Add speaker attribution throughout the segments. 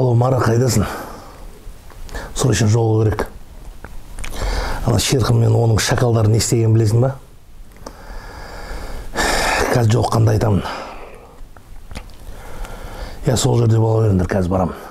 Speaker 1: Алло, Мара, қайдасың? Срочно жолы керек. Ана Шерхан мен оның шакалдарын не істеген білесің ба? Қазір жоқ қандай айтамын. Я сол жерде бола беріңдер, қазір барамын.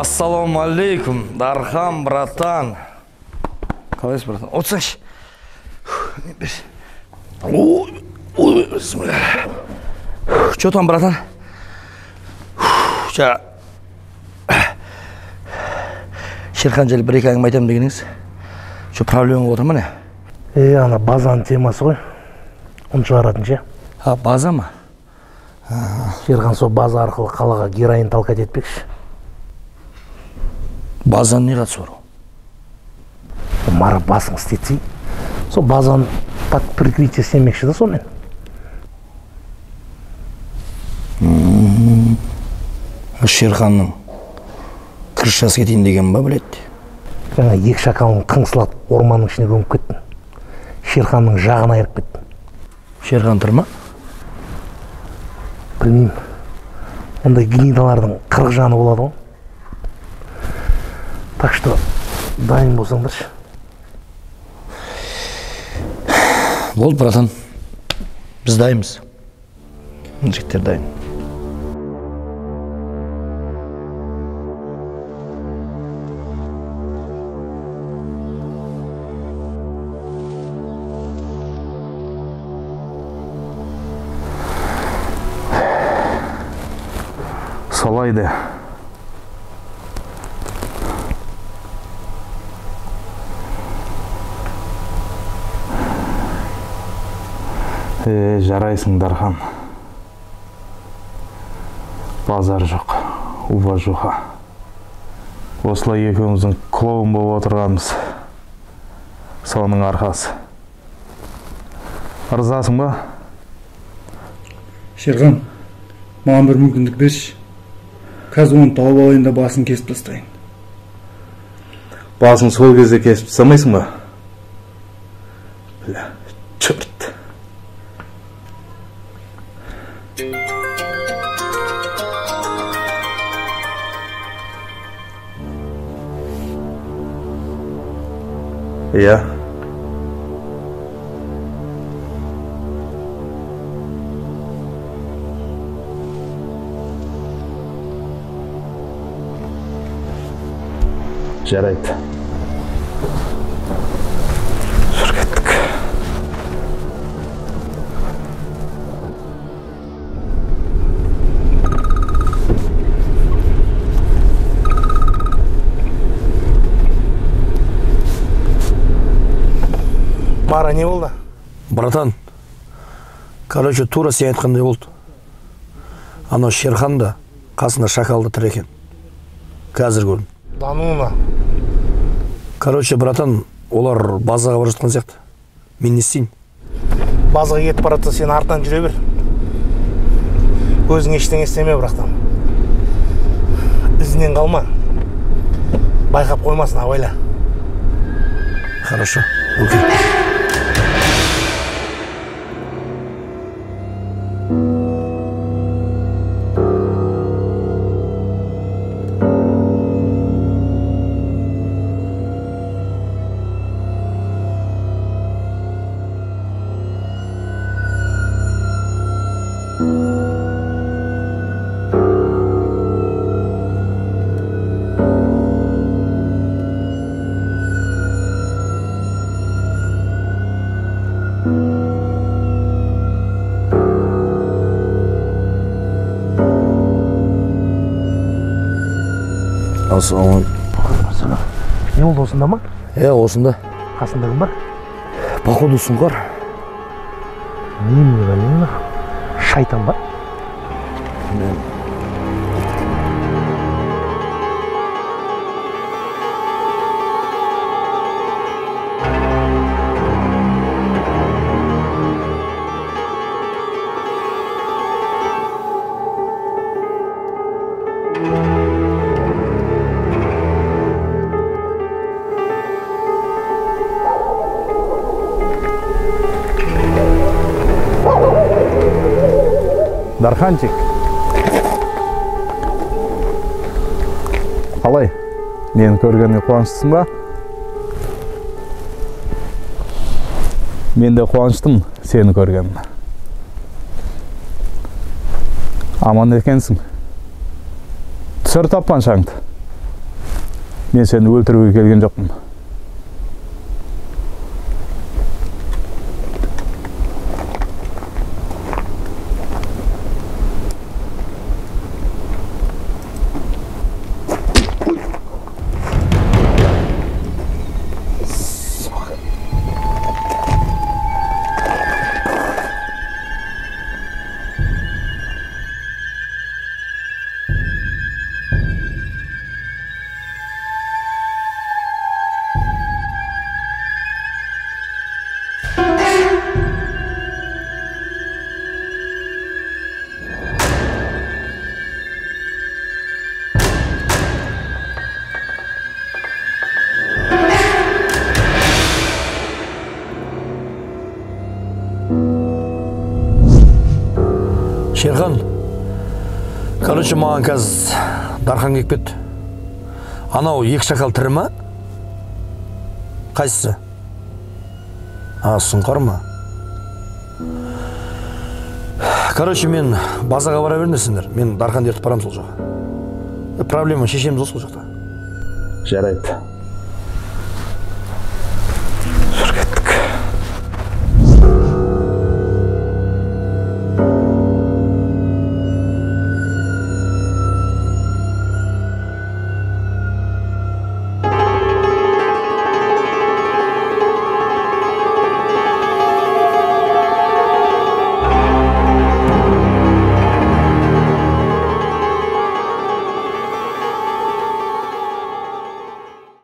Speaker 2: Ассалаумалейкум, Дархан, братан. Қалайсыз, братан? Отырсаңшы. Ой, бісміллә. Че там, братан? Шерхан жайлы бір-екі әңгіме айтамын дегеніңіз. Че проблема болып отыр ма не?
Speaker 1: Ана базаның темасы ғой. Оны шығаратын ше.
Speaker 2: База ма?
Speaker 1: Шерхан сол база арқылы қалаға героин талқат етпекші.
Speaker 2: Базаны не қатысы бар?
Speaker 1: Мара басың істетсей, сол базаны так прикрытие істемекші да сонымен.
Speaker 2: Шерханның крышасы кетейін деген ба біледі?
Speaker 1: Жаңа екі шакалын қыңсылап орманның ішіне көміп кеттін. Шерханның жағын айырып кеттін.
Speaker 2: Шерхан тұр ма?
Speaker 1: Білмеймін. Ондай гнидалардың 40 жаны болады ғой. Так что дайын болсаңдаршы.
Speaker 2: Болды, братан. Біз дайынбыз. Жігіттер дайын.
Speaker 3: Солайды. Жарайсың, Дархан. Базар жоқ, уба жоқа. Осылай екеуміздің клоун болып отырғанымыз. Соның арқасы. Ырзасың ба?
Speaker 4: Шерхан, маған бір мүмкіндік берші. Қазір оны тауып алайын да басын кесіп тастайын.
Speaker 3: Басын сол кезде кесіп тастамайсың ба? Бля, черт. Иә. Жарайды. Жүр кеттік.
Speaker 1: Мара, не болды?
Speaker 2: Братан, короче, тура сен айтқандай болды. Анау Шерхан да қасында шакалды тұр екен. Қазір көрдім.
Speaker 1: Дануна.
Speaker 2: Короче, братан, олар базаға бара жатқан сияқты. Мен не істейін?
Speaker 1: Базаға кетіп баратса, сен артынан жүре бер. Көзің ештеңе істеме, бірақтан. Ізінен қалма. Байқап қоймасын, абайла.
Speaker 2: Хорошо, окей. Ассалам.
Speaker 1: Не болды осында ма?
Speaker 2: Осында.
Speaker 1: Қасында кім бар?
Speaker 2: Походу Сұңқар.
Speaker 1: Немене білмеймін. Шайтан ба?
Speaker 3: Дарханчик. Қалай? Мені көргеніне қуаныштысың ба? Мен де қуаныштым сені көргеніме. Аман екенсің. Түсір тапқаншаңды. Мен сені өлтіруге келген жоқпын.
Speaker 2: Шерхан, короче, маған қазір Дархан келіп кетті. Анау екі шакал тірі ма? Қайсысы? Сұңқар ма? Короче, мен базаға бара бермесіңдер. Мен Дархан ертіп барам сол жаққа. Проблема шешеміз сол жақта.
Speaker 3: Жарайды.